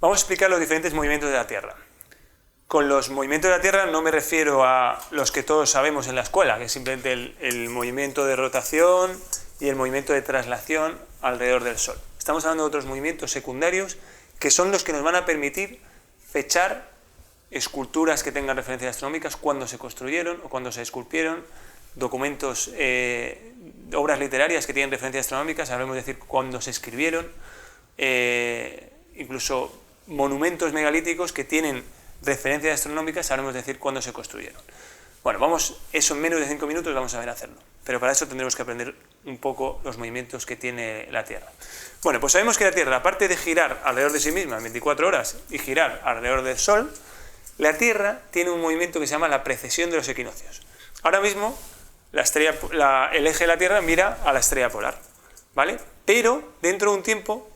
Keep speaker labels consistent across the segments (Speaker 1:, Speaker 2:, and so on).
Speaker 1: Vamos a explicar los diferentes movimientos de la Tierra. Con los movimientos de la Tierra no me refiero a los que todos sabemos en la escuela, que es simplemente el movimiento de rotación y el movimiento de traslación alrededor del Sol. Estamos hablando de otros movimientos secundarios que son los que nos van a permitir fechar esculturas que tengan referencias astronómicas, cuándo se construyeron o cuándo se esculpieron, documentos, obras literarias que tienen referencias astronómicas, sabremos decir cuándo se escribieron, incluso monumentos megalíticos que tienen referencias astronómicas, sabremos decir cuándo se construyeron. Bueno, eso en menos de 5 minutos vamos a ver hacerlo, pero para eso tendremos que aprender un poco los movimientos que tiene la Tierra. Bueno, pues sabemos que la Tierra, aparte de girar alrededor de sí misma en 24 horas y girar alrededor del Sol, la Tierra tiene un movimiento que se llama la precesión de los equinoccios. Ahora mismo el eje de la Tierra mira a la estrella polar, ¿vale? Pero dentro de un tiempo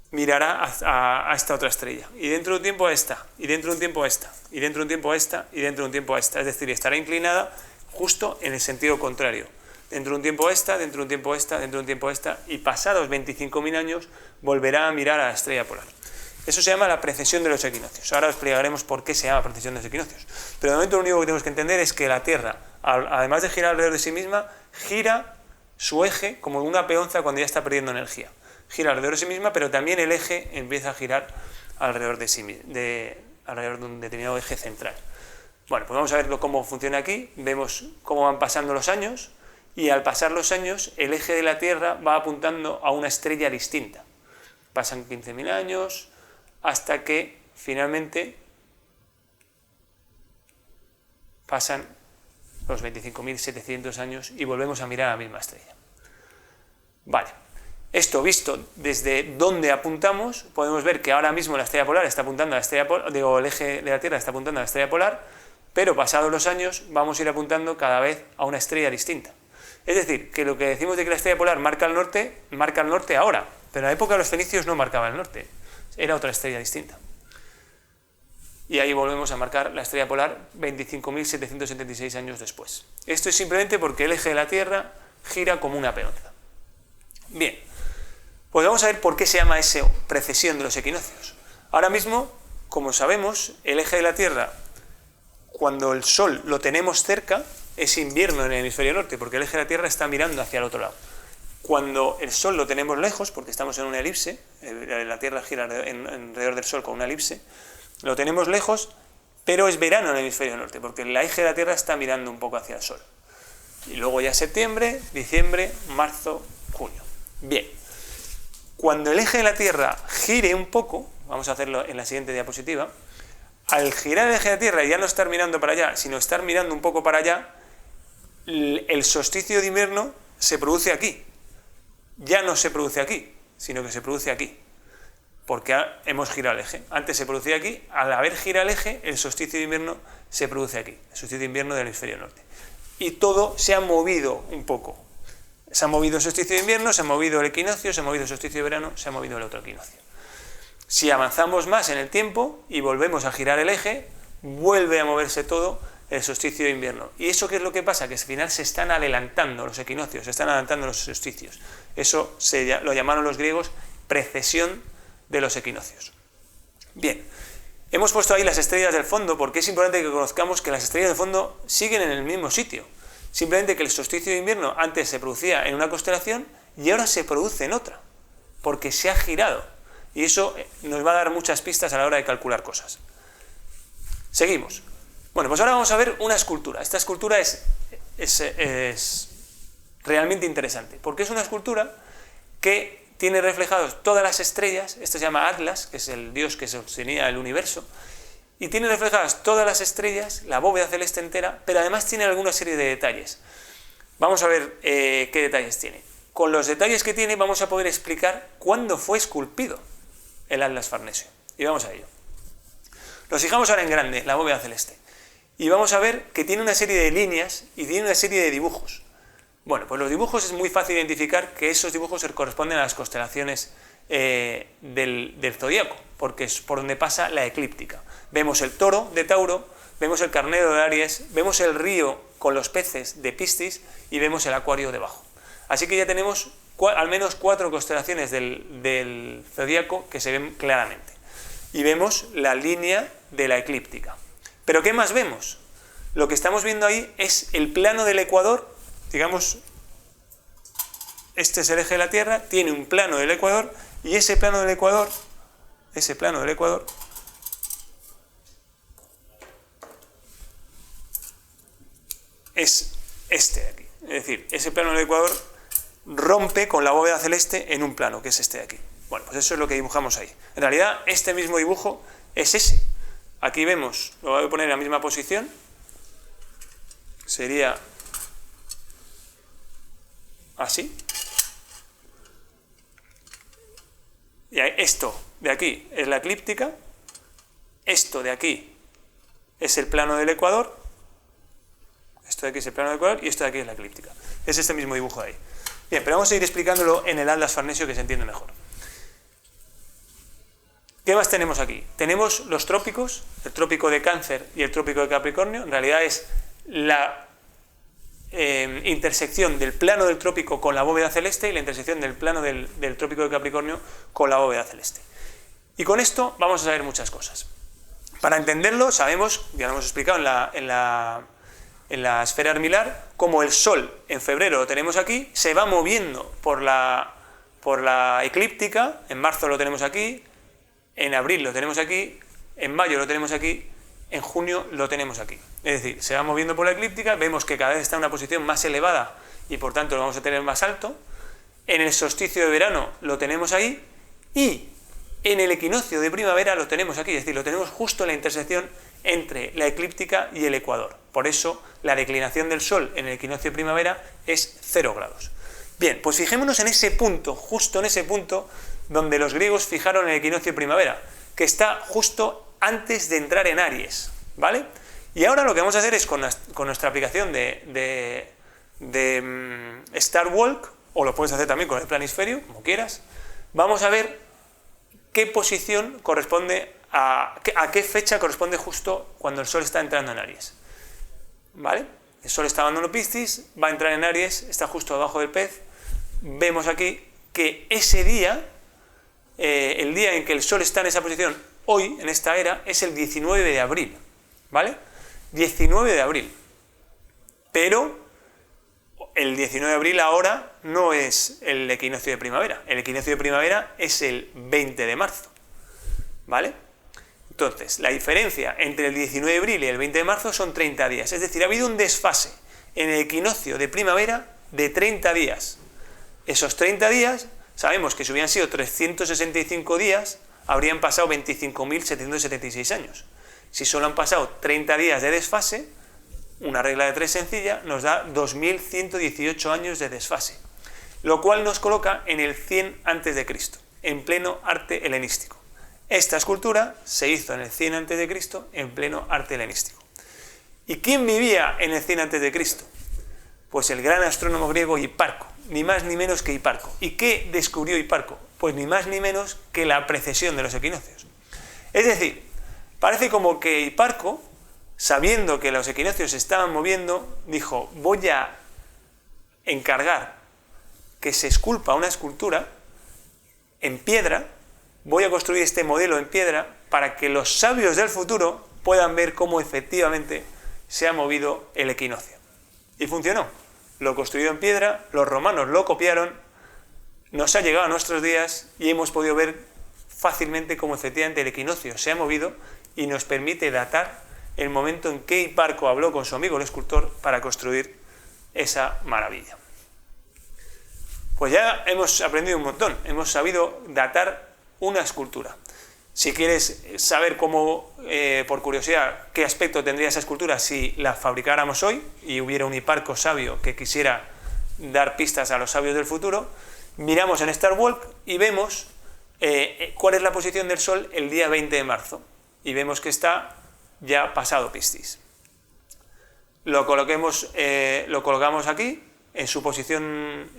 Speaker 1: mirará a esta otra estrella, y dentro de un tiempo a esta, y dentro de un tiempo a esta, y dentro de un tiempo a esta, y dentro de un tiempo a esta. Es decir, estará inclinada justo en el sentido contrario. Dentro de un tiempo a esta, dentro de un tiempo a esta, dentro de un tiempo a esta, y pasados 25.000 años volverá a mirar a la estrella polar. Eso se llama la precesión de los equinoccios. Ahora explicaremos por qué se llama precesión de los equinoccios. Pero de momento lo único que tenemos que entender es que la Tierra, además de girar alrededor de sí misma, gira su eje como una peonza cuando ya está perdiendo energía. Gira alrededor de sí misma, pero también el eje empieza a girar alrededor de alrededor de un determinado eje central. Bueno, pues vamos a ver cómo funciona aquí. Vemos cómo van pasando los años, y al pasar los años el eje de la Tierra va apuntando a una estrella distinta. Pasan 15.000 años hasta que finalmente pasan los 25.700 años y volvemos a mirar a la misma estrella. Vale. Esto visto desde donde apuntamos, podemos ver que ahora mismo la estrella polar está apuntando a la estrella polar, el eje de la Tierra está apuntando a la estrella polar, pero pasados los años vamos a ir apuntando cada vez a una estrella distinta. Es decir, que lo que decimos de que la estrella polar marca el norte ahora, pero en la época de los fenicios no marcaba el norte, era otra estrella distinta. Y ahí volvemos a marcar la estrella polar 25.776 años después. Esto es simplemente porque el eje de la Tierra gira como una peonza. Bien. Pues vamos a ver por qué se llama esa precesión de los equinoccios. Ahora mismo, como sabemos, el eje de la Tierra, cuando el Sol lo tenemos cerca, es invierno en el hemisferio norte, porque el eje de la Tierra está mirando hacia el otro lado. Cuando el Sol lo tenemos lejos, porque estamos en una elipse, la Tierra gira alrededor del Sol con una elipse, lo tenemos lejos, pero es verano en el hemisferio norte, porque el eje de la Tierra está mirando un poco hacia el Sol. Y luego ya septiembre, diciembre, marzo, junio. Bien. Cuando el eje de la Tierra gire un poco, vamos a hacerlo en la siguiente diapositiva, al girar el eje de la Tierra y ya no estar mirando para allá, sino estar mirando un poco para allá, el solsticio de invierno se produce aquí. Ya no se produce aquí, sino que se produce aquí, porque hemos girado el eje. Antes se producía aquí, al haber girado el eje, el solsticio de invierno se produce aquí, el solsticio de invierno del hemisferio norte. Y todo se ha movido un poco. Se ha movido el solsticio de invierno, se ha movido el equinoccio, se ha movido el solsticio de verano, se ha movido el otro equinoccio. Si avanzamos más en el tiempo y volvemos a girar el eje, vuelve a moverse todo el solsticio de invierno. ¿Y eso qué es lo que pasa? Que al final se están adelantando los equinoccios, se están adelantando los solsticios. Eso lo llamaron los griegos precesión de los equinoccios. Bien, hemos puesto ahí las estrellas del fondo porque es importante que conozcamos que las estrellas del fondo siguen en el mismo sitio. Simplemente que el solsticio de invierno antes se producía en una constelación y ahora se produce en otra, porque se ha girado. Y eso nos va a dar muchas pistas a la hora de calcular cosas. Seguimos. Bueno, pues ahora vamos a ver una escultura. Esta escultura es realmente interesante, porque es una escultura que tiene reflejados todas las estrellas. Esto se llama Atlas, que es el dios que sostenía el universo, y tiene reflejadas todas las estrellas, la bóveda celeste entera, pero además tiene alguna serie de detalles. Vamos a ver qué detalles tiene. Con los detalles que tiene vamos a poder explicar cuándo fue esculpido el Atlas Farnesio. Y vamos a ello. Nos fijamos ahora en grande, la bóveda celeste. Y vamos a ver que tiene una serie de líneas y tiene una serie de dibujos. Bueno, pues los dibujos es muy fácil identificar que esos dibujos se corresponden a las constelaciones del zodíaco, porque es por donde pasa la eclíptica. Vemos el toro de Tauro, vemos el carnero de Aries, vemos el río con los peces de Piscis y vemos el acuario debajo. Así que ya tenemos al menos 4 constelaciones del zodíaco que se ven claramente. y vemos la línea de la eclíptica. ¿Pero qué más vemos? Lo que estamos viendo ahí es el plano del ecuador, digamos, este es el eje de la Tierra, tiene un plano del ecuador, y ese plano del ecuador es este de aquí. Es decir, ese plano del ecuador rompe con la bóveda celeste en un plano, que es este de aquí. Bueno, pues eso es lo que dibujamos ahí. En realidad, este mismo dibujo es ese. Aquí vemos, lo voy a poner en la misma posición, sería así. Y esto de aquí es la eclíptica, esto de aquí es el plano del ecuador, esto de aquí es el plano del ecuador y esto de aquí es la eclíptica. Es este mismo dibujo de ahí. Bien, pero vamos a ir explicándolo en el atlas farnesio que se entiende mejor. ¿Qué más tenemos aquí? Tenemos los trópicos, el trópico de Cáncer y el trópico de Capricornio. En realidad es la intersección del plano del trópico con la bóveda celeste y la intersección del plano del trópico de Capricornio con la bóveda celeste. Y con esto vamos a saber muchas cosas. Para entenderlo, sabemos, ya lo hemos explicado en la esfera armilar, como el Sol en febrero lo tenemos aquí, se va moviendo por la eclíptica, en marzo lo tenemos aquí, en abril lo tenemos aquí, en mayo lo tenemos aquí, en junio lo tenemos aquí. Es decir, se va moviendo por la eclíptica, vemos que cada vez está en una posición más elevada y por tanto lo vamos a tener más alto. En el solsticio de verano lo tenemos ahí y en el equinoccio de primavera lo tenemos aquí, es decir, lo tenemos justo en la intersección entre la eclíptica y el ecuador. Por eso la declinación del Sol en el equinoccio de primavera es 0 grados. Bien, pues fijémonos en ese punto, justo en ese punto donde los griegos fijaron el equinoccio de primavera, que está justo antes de entrar en Aries, ¿vale? Y ahora lo que vamos a hacer es con nuestra aplicación de Star Walk, o lo puedes hacer también con el planisferio, como quieras, vamos a ver qué posición corresponde a qué fecha corresponde justo cuando el Sol está entrando en Aries, ¿vale? El Sol está abandonando Piscis, va a entrar en Aries, está justo abajo del pez. Vemos aquí que ese día, el día en que el Sol está en esa posición, hoy, en esta era, es el 19 de abril, ¿vale? 19 de abril. Pero el 19 de abril ahora no es el equinoccio de primavera. El equinoccio de primavera es el 20 de marzo, ¿vale? Entonces, la diferencia entre el 19 de abril y el 20 de marzo son 30 días. Es decir, ha habido un desfase en el equinoccio de primavera de 30 días. Esos 30 días, sabemos que si hubieran sido 365 días, habrían pasado 25.776 años. Si solo han pasado 30 días de desfase, una regla de 3 sencilla, nos da 2.118 años de desfase, lo cual nos coloca en el 100 a.C., en pleno arte helenístico. Esta escultura se hizo en el 100 a.C., en pleno arte helenístico. ¿Y quién vivía en el 100 a.C.? Pues el gran astrónomo griego Hiparco, ni más ni menos que Hiparco. ¿Y qué descubrió Hiparco? Pues ni más ni menos que la precesión de los equinoccios. Es decir, parece como que Hiparco, sabiendo que los equinoccios se estaban moviendo, dijo: voy a encargar que se esculpa una escultura en piedra, voy a construir este modelo en piedra para que los sabios del futuro puedan ver cómo efectivamente se ha movido el equinoccio. Y funcionó. Lo construyó en piedra, los romanos lo copiaron, nos ha llegado a nuestros días y hemos podido ver fácilmente cómo efectivamente el equinoccio se ha movido y nos permite datar el momento en que Hiparco habló con su amigo el escultor para construir esa maravilla. Pues ya hemos aprendido un montón, hemos sabido datar una escultura. Si quieres saber cómo, por curiosidad, qué aspecto tendría esa escultura si la fabricáramos hoy y hubiera un Hiparco sabio que quisiera dar pistas a los sabios del futuro, miramos en Star Walk y vemos cuál es la posición del Sol el día 20 de marzo. Y vemos que está ya pasado Piscis. Lo colocamos aquí, en su posición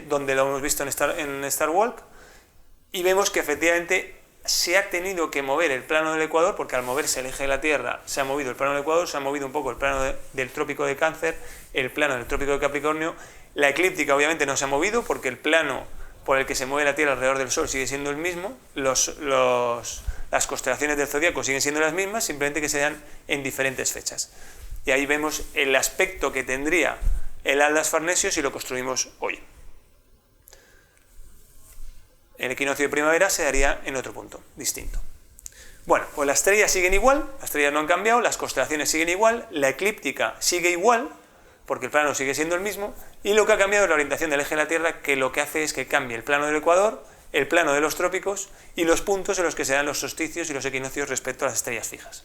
Speaker 1: donde lo hemos visto en Star Walk, y vemos que efectivamente se ha tenido que mover el plano del ecuador, porque al moverse el eje de la Tierra se ha movido el plano del ecuador, se ha movido un poco el plano del trópico de Cáncer, el plano del trópico de Capricornio. La eclíptica obviamente no se ha movido porque el plano por el que se mueve la Tierra alrededor del Sol sigue siendo el mismo, las constelaciones del zodíaco siguen siendo las mismas, simplemente que se dan en diferentes fechas. Y ahí vemos el aspecto que tendría el Atlas Farnesio si lo construimos hoy. El equinoccio de primavera se daría en otro punto, distinto. Bueno, pues las estrellas siguen igual, las estrellas no han cambiado, las constelaciones siguen igual, la eclíptica sigue igual, porque el plano sigue siendo el mismo, y lo que ha cambiado es la orientación del eje de la Tierra, que lo que hace es que cambie el plano del ecuador, el plano de los trópicos y los puntos en los que se dan los solsticios y los equinoccios respecto a las estrellas fijas.